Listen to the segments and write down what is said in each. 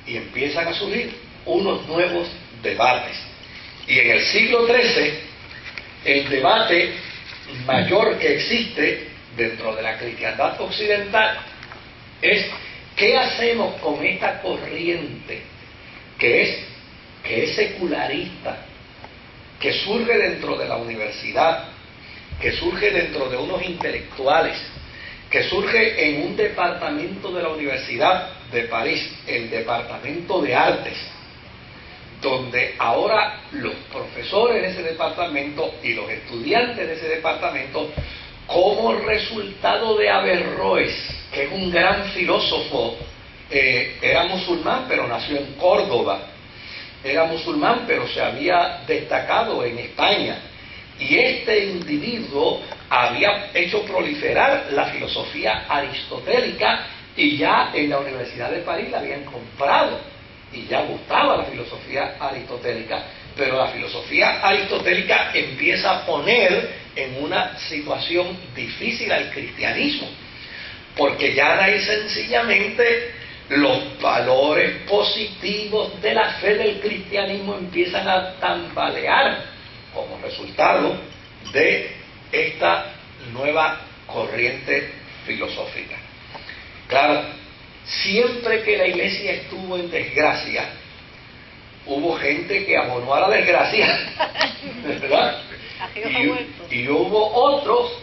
y empiezan a surgir unos nuevos debates. Y en el siglo XIII, el debate mayor que existe dentro de la cristiandad occidental es ¿qué hacemos con esta corriente que es secularista, que surge dentro de la universidad, que surge dentro de unos intelectuales, que surge en un departamento de la Universidad de París, el Departamento de Artes, donde ahora los profesores de ese departamento y los estudiantes de ese departamento, como resultado de Averroes, que es un gran filósofo, era musulmán pero nació en Córdoba, era musulmán pero se había destacado en España, y este individuo había hecho proliferar la filosofía aristotélica, y ya en la Universidad de París la habían comprado y ya gustaba la filosofía aristotélica, pero la filosofía aristotélica empieza a poner en una situación difícil al cristianismo, porque ya ahí sencillamente los valores positivos de la fe del cristianismo empiezan a tambalear como resultado de esta nueva corriente filosófica. Claro, siempre que la iglesia estuvo en desgracia, hubo gente que abonó a la desgracia, ¿verdad? Y hubo otros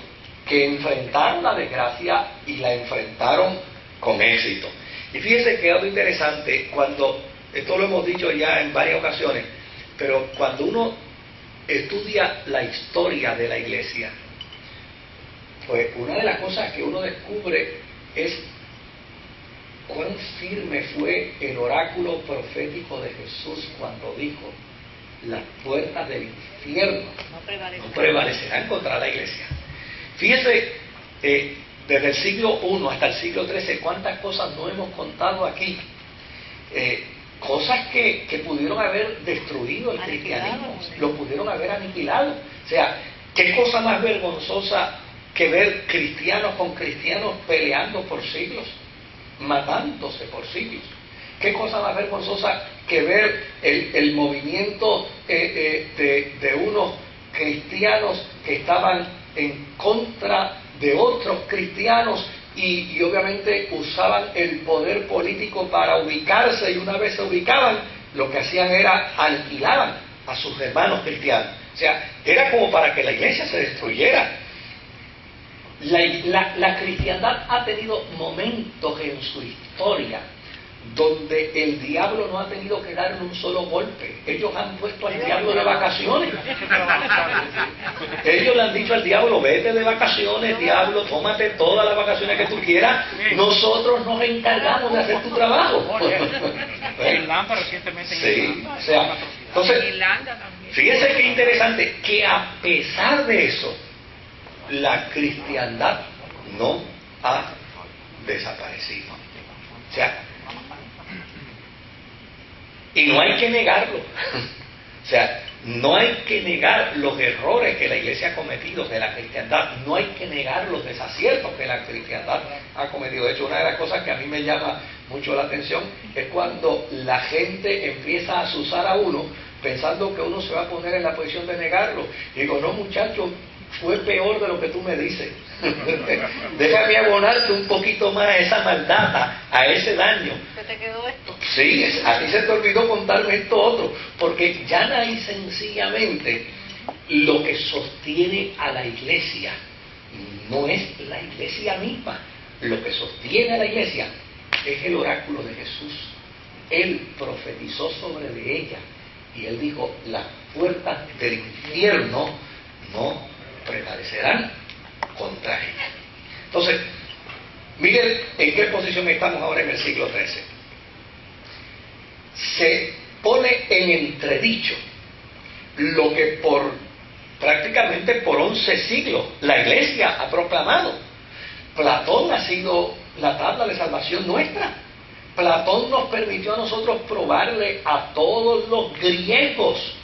que enfrentaron la desgracia y la enfrentaron con éxito. Y fíjense que algo interesante, esto lo hemos dicho ya en varias ocasiones, pero cuando uno estudia la historia de la iglesia, pues una de las cosas que uno descubre es cuán firme fue el oráculo profético de Jesús cuando dijo: las puertas del infierno no prevalecerán contra la iglesia. Fíjese, desde el siglo I hasta el siglo XIII, cuántas cosas no hemos contado aquí, cosas que pudieron haber destruido el cristianismo, lo pudieron haber aniquilado. O sea, qué cosa más vergonzosa que ver cristianos con cristianos peleando por siglos, matándose por siglos. Qué cosa más vergonzosa que ver el movimiento de unos cristianos que estaban en contra de otros cristianos y obviamente usaban el poder político para ubicarse, y una vez se ubicaban, lo que hacían era aniquilaban a sus hermanos cristianos. O sea, era como para que la iglesia se destruyera. La cristiandad ha tenido momentos en su historia donde el diablo no ha tenido que darle un solo golpe. Ellos han puesto al diablo de vacaciones. Ellos le han dicho al diablo: vete de vacaciones, diablo, tómate todas las vacaciones que tú quieras, nosotros nos encargamos de hacer tu trabajo. Sí, o sea, entonces, fíjense qué interesante, que a pesar de eso, la cristiandad no ha desaparecido. O sea, y no hay que negarlo. O sea, no hay que negar los errores que la iglesia ha cometido, que la cristiandad, no hay que negar los desaciertos que la cristiandad ha cometido. De hecho, una de las cosas que a mí me llama mucho la atención es cuando la gente empieza a asusar a uno pensando que uno se va a poner en la posición de negarlo. Y digo: no, muchacho, fue peor de lo que tú me dices. Déjame abonarte un poquito más a esa maldad, a ese daño. ¿Se te quedó esto? Sí, a ti se te olvidó contarme esto otro, porque ya no hay sencillamente lo que sostiene a la iglesia. No es la iglesia misma. Lo que sostiene a la iglesia es el oráculo de Jesús. Él profetizó sobre de ella y él dijo: las puertas del infierno no prevalecerán contra ella. Entonces, miren en qué posición estamos ahora en el siglo XIII. Se pone en entredicho lo que prácticamente por 11 siglos la iglesia ha proclamado. Platón ha sido la tabla de salvación nuestra. Platón nos permitió a nosotros probarle a todos los griegos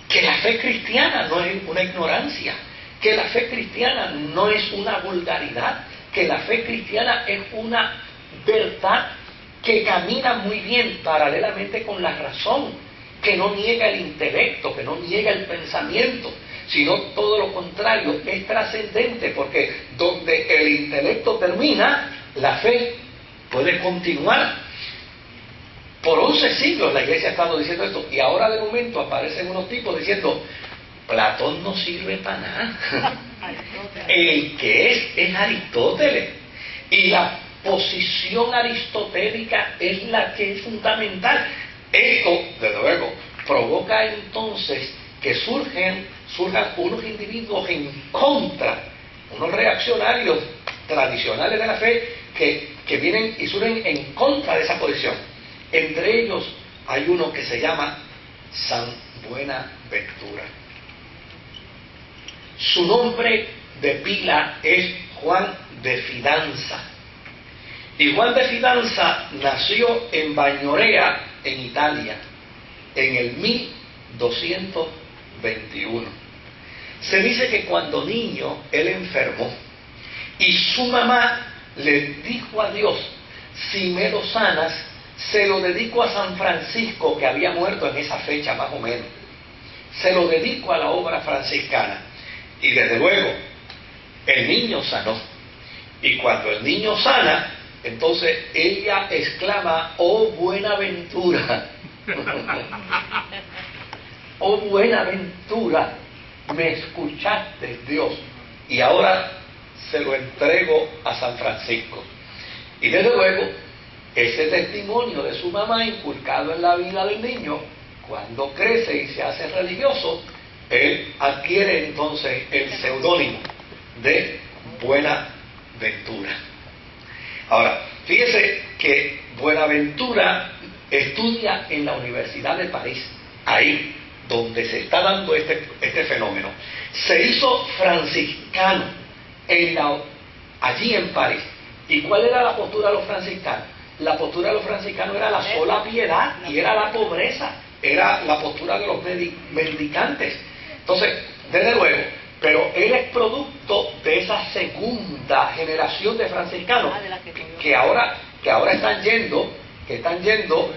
que la fe cristiana no es una ignorancia, que la fe cristiana no es una vulgaridad, que la fe cristiana es una verdad que camina muy bien paralelamente con la razón, que no niega el intelecto, que no niega el pensamiento, sino todo lo contrario, es trascendente, porque donde el intelecto termina, la fe puede continuar. Por 11 siglos la iglesia ha estado diciendo esto, y ahora de momento aparecen unos tipos diciendo, Platón no sirve para nada. El que es Aristóteles. Y la posición aristotélica es la que es fundamental. Esto, desde luego, provoca entonces que surjan unos individuos en contra, unos reaccionarios tradicionales de la fe que vienen y surgen en contra de esa posición. Entre ellos hay uno que se llama San Buenaventura. Su nombre de pila es Juan de Fidanza. Y Juan de Fidanza nació en Bañorea, en Italia, en el 1221. Se dice que cuando niño él enfermó y su mamá le dijo a Dios, si me lo sanas, se lo dedico a San Francisco, que había muerto en esa fecha más o menos. Se lo dedico a la obra franciscana. Y desde luego, el niño sanó. Y cuando el niño sana, entonces ella exclama, oh Buenaventura, oh Buenaventura, me escuchaste, Dios, y ahora se lo entrego a San Francisco. Y desde luego, ese testimonio de su mamá inculcado en la vida del niño, cuando crece y se hace religioso, él adquiere entonces el seudónimo de Buenaventura. Ahora, fíjese que Buenaventura estudia en la Universidad de París, ahí donde se está dando este fenómeno. Se hizo franciscano allí en París. ¿Y cuál era la postura de los franciscanos? La postura de los franciscanos era la sola piedad y era la pobreza, era la postura de los mendicantes. Entonces, desde luego, pero él es producto de esa segunda generación de franciscanos que ahora están yendo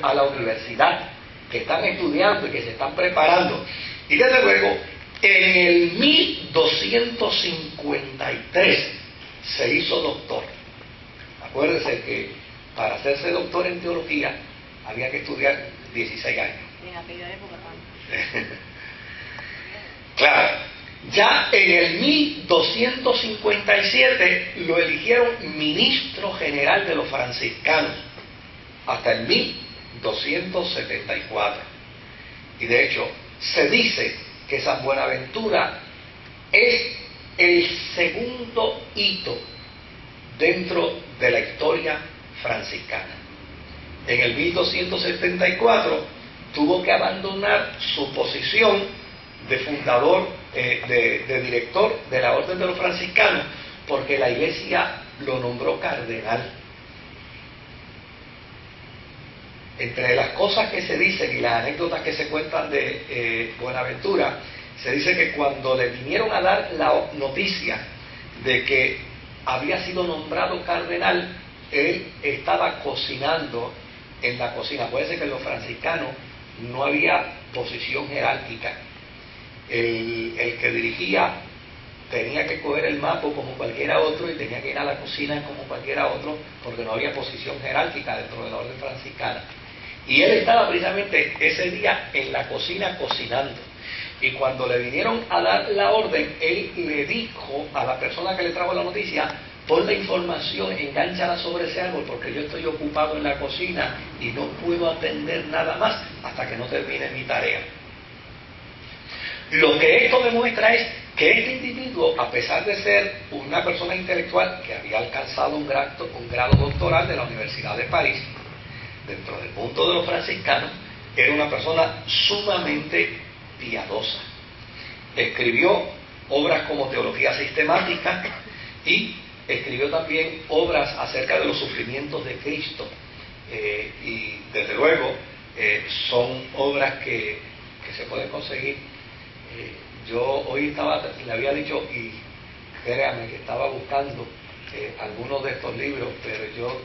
a la universidad, que están estudiando y que se están preparando. Y desde luego, en el 1253 se hizo doctor. Acuérdense que para hacerse doctor en teología había que estudiar 16 años. En aquella época también. Claro, ya en el 1257 lo eligieron ministro general de los franciscanos, hasta el 1274. Y de hecho, se dice que San Buenaventura es el segundo hito dentro de la historia franciscana. En el 1274 tuvo que abandonar su posición de fundador, de director de la Orden de los Franciscanos, porque la Iglesia lo nombró cardenal. Entre las cosas que se dicen y las anécdotas que se cuentan de Buenaventura, se dice que cuando le vinieron a dar la noticia de que había sido nombrado cardenal, él estaba cocinando en la cocina. Puede ser que en los franciscanos no había posición jerárquica. El que dirigía tenía que coger el mapa como cualquiera otro y tenía que ir a la cocina como cualquiera otro, porque no había posición jerárquica dentro de la orden franciscana. Y él estaba precisamente ese día en la cocina cocinando. Y cuando le vinieron a dar la orden, él le dijo a la persona que le trajo la noticia, pon la información, engánchala sobre ese árbol, porque yo estoy ocupado en la cocina y no puedo atender nada más hasta que no termine mi tarea. Lo que esto demuestra es que este individuo, a pesar de ser una persona intelectual que había alcanzado un grado doctoral de la Universidad de París, dentro del mundo de los franciscanos, era una persona sumamente piadosa. Escribió obras como Teología Sistemática y escribió también obras acerca de los sufrimientos de Cristo. Y desde luego son obras que se pueden conseguir. Yo hoy le había dicho, y créame que estaba buscando algunos de estos libros, pero yo